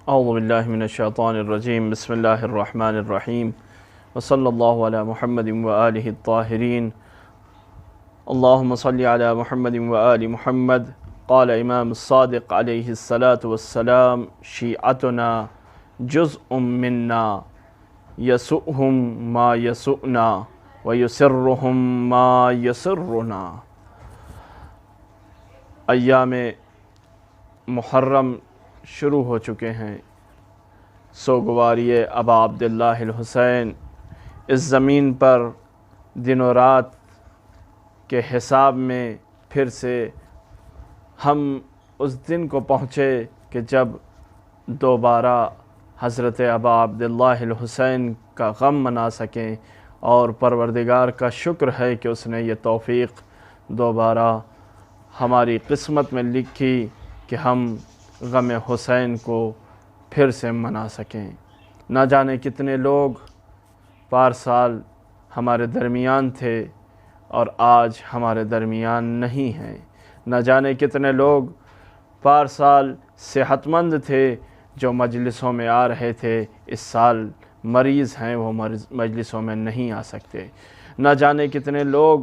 اعوذ باللہ من الشیطان الرجیم بسم اللہ الرحمن الرحیم وصلی اللہ علی محمد وآلہ الطاہرین اللہم صلی علی محمد وآل محمد قال امام الصادق علیہ الصلاة والسلام شیعتنا جزء منا یسؤہم ما یسؤنا ویسرہم ما یسرنا۔ ایام محرم شروع ہو چکے ہیں۔ سوگواری ابا عبداللہ الحسین اس زمین پر دن و رات کے حساب میں پھر سے ہم اس دن کو پہنچے کہ جب دوبارہ حضرت ابا عبداللہ الحسین کا غم منا سکیں، اور پروردگار کا شکر ہے کہ اس نے یہ توفیق دوبارہ ہماری قسمت میں لکھی کہ ہم غم حسین کو پھر سے منا سکیں۔ نہ جانے کتنے لوگ پارسال ہمارے درمیان تھے اور آج ہمارے درمیان نہیں ہیں۔ نہ جانے کتنے لوگ پارسال صحت مند تھے جو مجلسوں میں آ رہے تھے، اس سال مریض ہیں، وہ مجلسوں میں نہیں آ سکتے۔ نہ جانے کتنے لوگ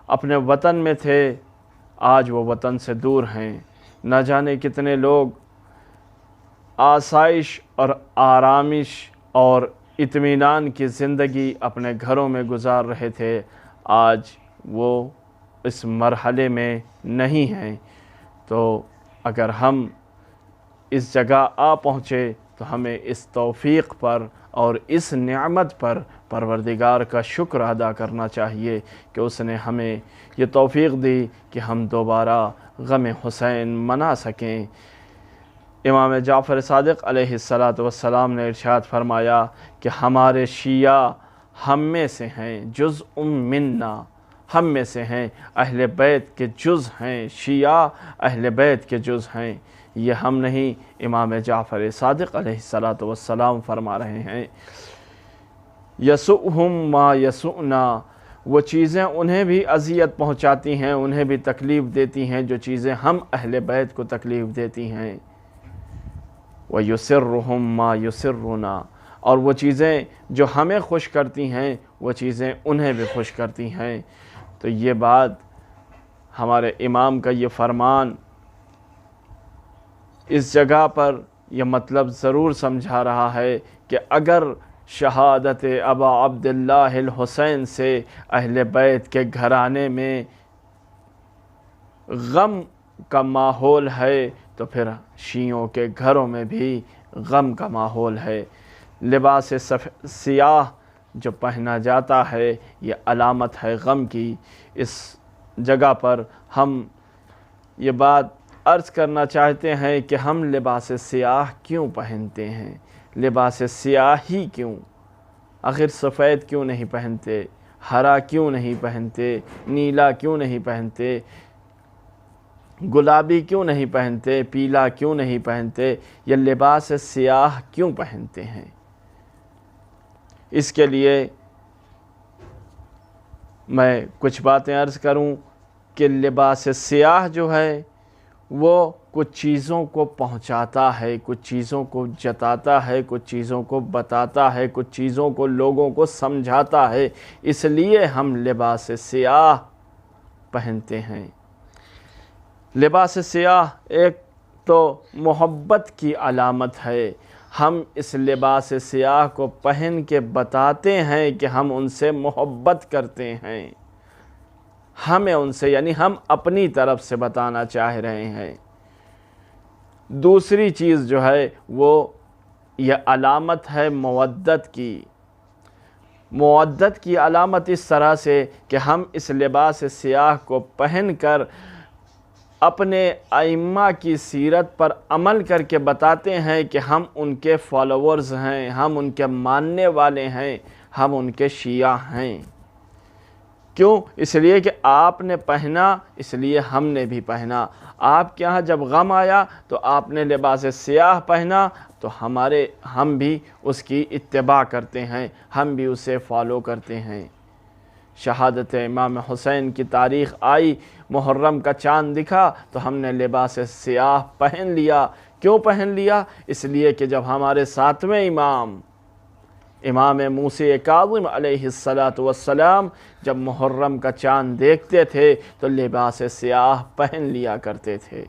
اپنے وطن میں تھے، آج وہ وطن سے دور ہیں۔ نہ جانے کتنے لوگ آسائش اور آرامش اور اطمینان کی زندگی اپنے گھروں میں گزار رہے تھے، آج وہ اس مرحلے میں نہیں ہیں۔ تو اگر ہم اس جگہ آ پہنچے تو ہمیں اس توفیق پر اور اس نعمت پر پروردگار کا شکر ادا کرنا چاہیے کہ اس نے ہمیں یہ توفیق دی کہ ہم دوبارہ غم حسین منا سکیں۔ امام جعفر صادق علیہ السلام نے ارشاد فرمایا کہ ہمارے شیعہ ہم میں سے ہیں، جزء منا، ہم میں سے ہیں، اہل بیت کے جز ہیں، شیعہ اہل بیت کے جز ہیں۔ یہ ہم نہیں، امام جعفر صادق علیہ السلام فرما رہے ہیں۔ یسؤہم ما یسؤنا، وہ چیزیں انہیں بھی اذیت پہنچاتی ہیں، انہیں بھی تکلیف دیتی ہیں جو چیزیں ہم اہل بیت کو تکلیف دیتی ہیں۔ وَيُسِرُّهُمْ مَا يُسِرُّنَا، اور وہ چیزیں جو ہمیں خوش کرتی ہیں وہ چیزیں انہیں بھی خوش کرتی ہیں۔ تو یہ بات ہمارے امام کا یہ فرمان اس جگہ پر یہ مطلب ضرور سمجھا رہا ہے کہ اگر شہادت ابا عبداللہ الحسین سے اہل بیت کے گھرانے میں غم کا ماحول ہے تو پھر شیعوں کے گھروں میں بھی غم کا ماحول ہے۔ لباس سیاہ جو پہنا جاتا ہے یہ علامت ہے غم کی۔ اس جگہ پر ہم یہ بات عرض کرنا چاہتے ہیں کہ ہم لباس سیاہ کیوں پہنتے ہیں؟ لباس سیاہ ہی کیوں؟ آخر سفید کیوں نہیں پہنتے؟ ہرا کیوں نہیں پہنتے؟ نیلا کیوں نہیں پہنتے؟ گلابی کیوں نہیں پہنتے؟ پیلا کیوں نہیں پہنتے؟ یہ لباس سیاہ کیوں پہنتے ہیں؟ اس کے لیے میں کچھ باتیں عرض کروں کہ لباس سیاہ جو ہے وہ کچھ چیزوں کو پہنچاتا ہے، کچھ چیزوں کو جتاتا ہے، کچھ چیزوں کو بتاتا ہے، کچھ چیزوں کو لوگوں کو سمجھاتا ہے، اس لیے ہم لباس سیاہ پہنتے ہیں۔ لباس سیاہ ایک تو محبت کی علامت ہے، ہم اس لباس سیاہ کو پہن کے بتاتے ہیں کہ ہم ان سے محبت کرتے ہیں، ہمیں ان سے یعنی ہم اپنی طرف سے بتانا چاہ رہے ہیں۔ دوسری چیز جو ہے وہ یہ علامت ہے مودت کی۔ مودت کی علامت اس طرح سے کہ ہم اس لباس سیاہ کو پہن کر اپنے ائمہ کی سیرت پر عمل کر کے بتاتے ہیں کہ ہم ان کے فالوورز ہیں، ہم ان کے ماننے والے ہیں، ہم ان کے شیعہ ہیں۔ کیوں؟ اس لیے کہ آپ نے پہنا، اس لیے ہم نے بھی پہنا۔ آپ کے ہاں جب غم آیا تو آپ نے لباس سیاہ پہنا تو ہم بھی اس کی اتباع کرتے ہیں، ہم بھی اسے فالو کرتے ہیں۔ شہادت امام حسین کی تاریخ آئی، محرم کا چاند دکھا تو ہم نے لباس سیاہ پہن لیا کیوں پہن لیا؟ اس لیے کہ جب ہمارے ساتویں امام موسی کاظم علیہ السلام جب محرم کا چاند دیکھتے تھے تو لباس سیاہ پہن لیا کرتے تھے۔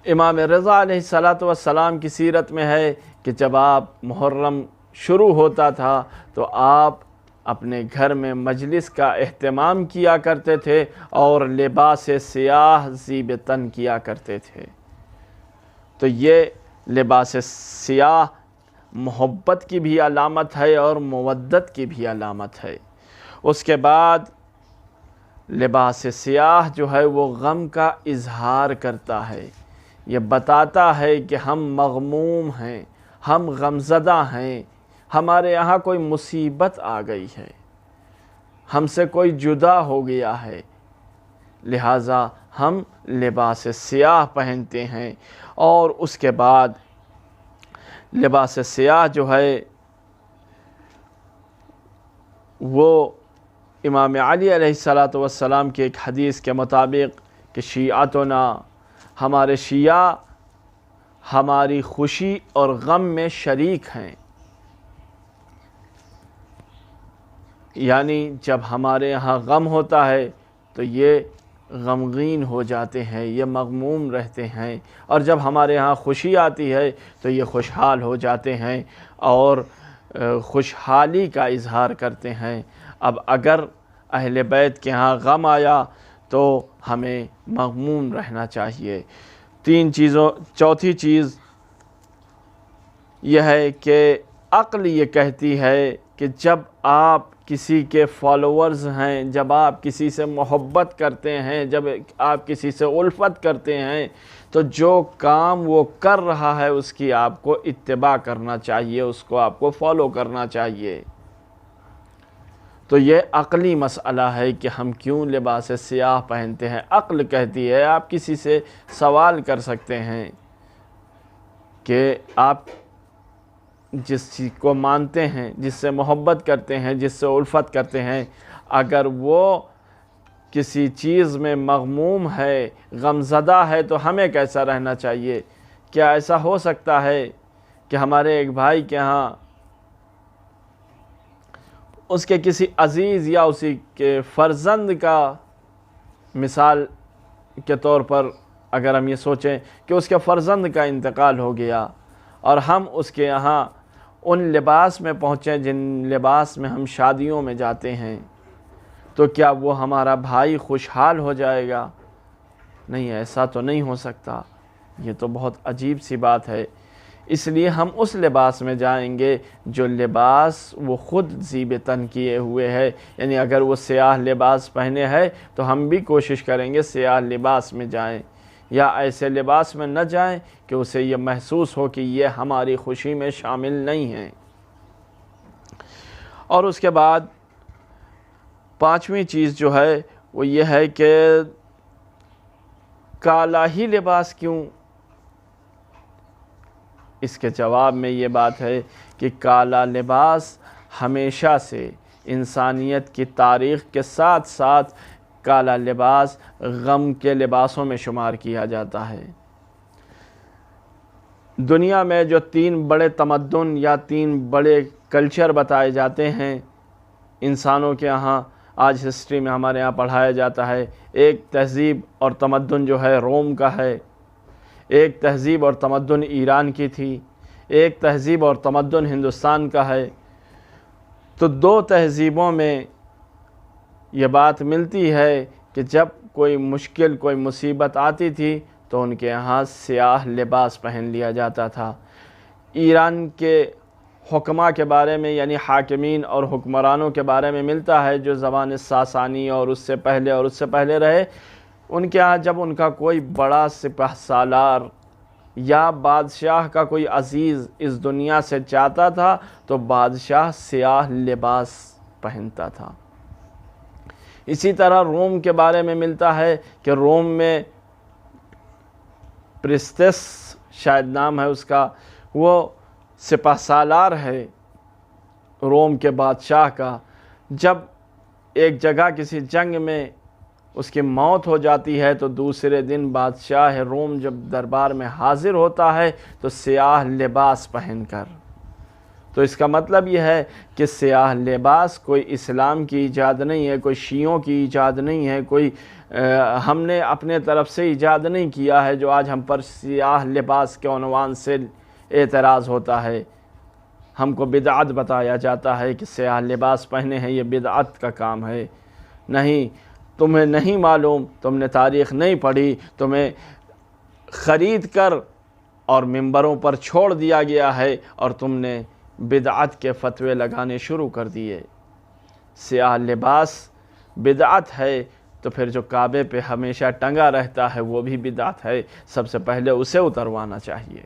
امام رضا علیہ السلام کی سیرت میں ہے کہ جب محرم شروع ہوتا تھا تو آپ اپنے گھر میں مجلس کا اہتمام کیا کرتے تھے اور لباس سیاہ زیب تن کیا کرتے تھے۔ تو یہ لباس سیاہ محبت کی بھی علامت ہے اور مودت کی بھی علامت ہے۔ اس کے بعد لباس سیاہ جو ہے وہ غم کا اظہار کرتا ہے، یہ بتاتا ہے کہ ہم مغموم ہیں، ہم غمزدہ ہیں، ہمارے یہاں کوئی مصیبت آ گئی ہے، ہم سے کوئی جدا ہو گیا ہے، لہٰذا ہم لباس سیاہ پہنتے ہیں۔ اور اس کے بعد لباس سیاہ جو ہے وہ امام علی علیہ السلام کی ایک حدیث کے مطابق کہ شیعتنا، ہمارے شیعہ ہماری خوشی اور غم میں شریک ہیں، یعنی جب ہمارے یہاں غم ہوتا ہے تو یہ غمگین ہو جاتے ہیں، یہ مغموم رہتے ہیں، اور جب ہمارے یہاں خوشی آتی ہے تو یہ خوشحال ہو جاتے ہیں اور خوشحالی کا اظہار کرتے ہیں۔ اب اگر اہل بیت کے ہاں غم آیا تو ہمیں مغموم رہنا چاہیے۔ چوتھی چیز یہ ہے کہ عقل یہ کہتی ہے کہ جب آپ کسی کے فالوورز ہیں، جب آپ کسی سے محبت کرتے ہیں، جب آپ کسی سے الفت کرتے ہیں تو جو کام وہ کر رہا ہے اس کی آپ کو اتباع کرنا چاہیے، اس کو آپ کو فالو کرنا چاہیے۔ تو یہ عقلی مسئلہ ہے کہ ہم کیوں لباس سیاہ پہنتے ہیں۔ عقل کہتی ہے، آپ کسی سے سوال کر سکتے ہیں کہ آپ جس چیز کو مانتے ہیں، جس سے محبت کرتے ہیں، جس سے الفت کرتے ہیں، اگر وہ کسی چیز میں مغموم ہے، غمزدہ ہے تو ہمیں کیسا رہنا چاہیے؟ کیا ایسا ہو سکتا ہے کہ ہمارے ایک بھائی کے ہاں اس کے کسی عزیز یا اسی کے فرزند کا، مثال کے طور پر اگر ہم یہ سوچیں کہ اس کے فرزند کا انتقال ہو گیا اور ہم اس کے یہاں ان لباس میں پہنچیں جن لباس میں ہم شادیوں میں جاتے ہیں، تو کیا وہ ہمارا بھائی خوشحال ہو جائے گا؟ نہیں، ایسا تو نہیں ہو سکتا۔ یہ تو بہت عجیب سی بات ہے۔ اس لیے ہم اس لباس میں جائیں گے جو لباس وہ خود زیب تن کیے ہوئے ہے، یعنی اگر وہ سیاہ لباس پہنے ہے تو ہم بھی کوشش کریں گے سیاہ لباس میں جائیں، یا ایسے لباس میں نہ جائیں کہ اسے یہ محسوس ہو کہ یہ ہماری خوشی میں شامل نہیں ہیں۔ اور اس کے بعد پانچویں چیز جو ہے وہ یہ ہے کہ کالا ہی لباس کیوں؟ اس کے جواب میں یہ بات ہے کہ کالا لباس ہمیشہ سے انسانیت کی تاریخ کے ساتھ ساتھ کالا لباس غم کے لباسوں میں شمار کیا جاتا ہے۔ دنیا میں جو 3 بڑے تمدن یا 3 بڑے کلچر بتائے جاتے ہیں انسانوں کے ہاں، آج ہسٹری میں ہمارے ہاں پڑھایا جاتا ہے، ایک تہذیب اور تمدن جو ہے روم کا ہے، ایک تہذیب اور تمدن ایران کی تھی، ایک تہذیب اور تمدن ہندوستان کا ہے۔ تو 2 تہذیبوں میں یہ بات ملتی ہے کہ جب کوئی مشکل، کوئی مصیبت آتی تھی تو ان کے یہاں سیاہ لباس پہن لیا جاتا تھا۔ ایران کے حکماء کے بارے میں، یعنی حاکمین اور حکمرانوں کے بارے میں ملتا ہے جو زبان ساسانی اور اس سے پہلے رہے، ان کے ہاں جب ان کا کوئی بڑا سپہ سالار یا بادشاہ کا کوئی عزیز اس دنیا سے جاتا تھا تو بادشاہ سیاہ لباس پہنتا تھا۔ اسی طرح روم کے بارے میں ملتا ہے کہ روم میں پرستس شاید نام ہے اس کا، وہ سپہ سالار ہے روم کے بادشاہ کا۔ جب ایک جگہ کسی جنگ میں اس کی موت ہو جاتی ہے تو دوسرے دن بادشاہ روم جب دربار میں حاضر ہوتا ہے تو سیاہ لباس پہن کر. تو اس کا مطلب یہ ہے کہ سیاہ لباس کوئی اسلام کی ایجاد نہیں ہے، کوئی شیعوں کی ایجاد نہیں ہے، کوئی ہم نے اپنے طرف سے ایجاد نہیں کیا ہے جو آج ہم پر سیاہ لباس کے عنوان سے اعتراض ہوتا ہے. ہم کو بدعت بتایا جاتا ہے کہ سیاہ لباس پہنے ہیں، یہ بدعت کا کام ہے. نہیں، تمہیں نہیں معلوم، تم نے تاریخ نہیں پڑھی، تمہیں خرید کر اور ممبروں پر چھوڑ دیا گیا ہے اور تم نے بدعت کے فتوے لگانے شروع کر دیے. سیاہ لباس بدعت ہے تو پھر جو کعبے پہ ہمیشہ ٹنگا رہتا ہے وہ بھی بدعت ہے. سب سے پہلے اسے اتروانا چاہیے.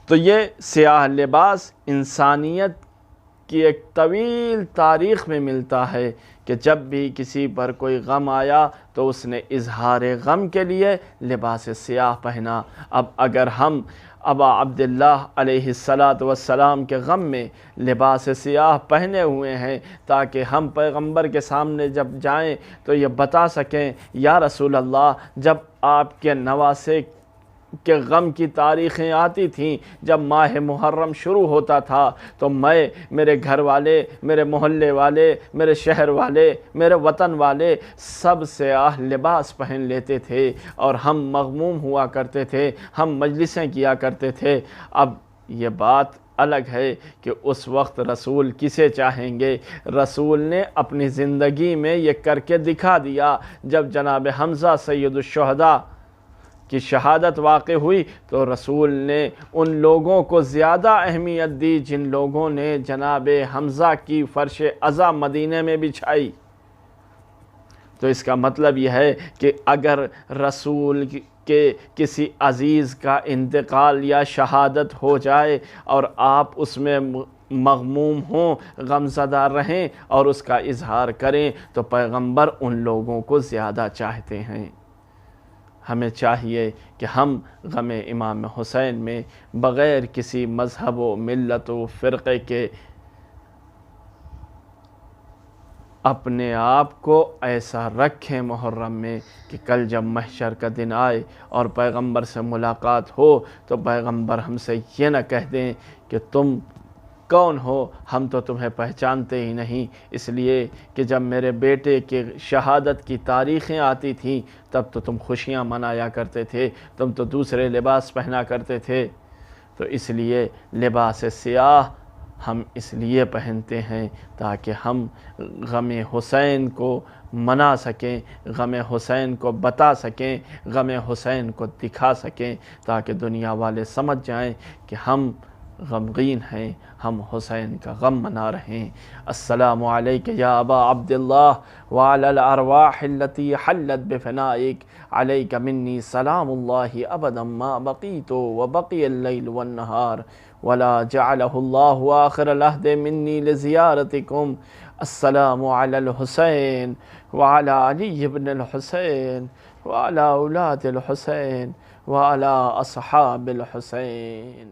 تو یہ سیاہ لباس انسانیت کی ایک طویل تاریخ میں ملتا ہے کہ جب بھی کسی پر کوئی غم آیا تو اس نے اظہار غم کے لیے لباس سیاہ پہنا. اب اگر ہم ابا عبداللہ علیہ السلام کے غم میں لباس سیاہ پہنے ہوئے ہیں تاکہ ہم پیغمبر کے سامنے جب جائیں تو یہ بتا سکیں یا رسول اللہ، جب آپ کے نواسے کے غم کی تاریخیں آتی تھیں، جب ماہ محرم شروع ہوتا تھا تو میں، میرے گھر والے، میرے محلے والے، میرے شہر والے، میرے وطن والے سب سیاہ لباس پہن لیتے تھے اور ہم مغموم ہوا کرتے تھے، ہم مجلسیں کیا کرتے تھے. اب یہ بات الگ ہے کہ اس وقت رسول کسے چاہیں گے. رسول نے اپنی زندگی میں یہ کر کے دکھا دیا. جب جناب حمزہ سید الشہداء کی شہادت واقع ہوئی تو رسول نے ان لوگوں کو زیادہ اہمیت دی جن لوگوں نے جناب حمزہ کی فرش عزا مدینے میں بچھائی. تو اس کا مطلب یہ ہے کہ اگر رسول کے کسی عزیز کا انتقال یا شہادت ہو جائے اور آپ اس میں مغموم ہوں، غمزدہ رہیں اور اس کا اظہار کریں تو پیغمبر ان لوگوں کو زیادہ چاہتے ہیں. ہمیں چاہیے کہ ہم غم امام حسین میں بغیر کسی مذہب و ملت و فرقے کے اپنے آپ کو ایسا رکھیں محرم میں کہ کل جب محشر کا دن آئے اور پیغمبر سے ملاقات ہو تو پیغمبر ہم سے یہ نہ کہہ دیں کہ تم کون ہو، ہم تو تمہیں پہچانتے ہی نہیں. اس لیے کہ جب میرے بیٹے کی شہادت کی تاریخیں آتی تھیں تب تو تم خوشیاں منایا کرتے تھے، تم تو دوسرے لباس پہنا کرتے تھے. تو اس لیے لباس سیاہ ہم اس لیے پہنتے ہیں تاکہ ہم غم حسین کو منا سکیں، غم حسین کو بتا سکیں، غم حسین کو دکھا سکیں تاکہ دنیا والے سمجھ جائیں کہ ہم غمگین ہیں، ہم حسین کا غم منا رہے ہیں. السلام علیک یا ابا عبداللہ وعلی الارواح التي حلت بفنائک، علیک منی سلام اللہ ابدا ما بقیت وبقی اللیل والنہار ولا جعلہ اللہ آخر العہد منی لزیارتکم. السلام علی الحسین وعلی علی بن الحسین وعلی اولاد الحسین وعلی اصحاب الحسین.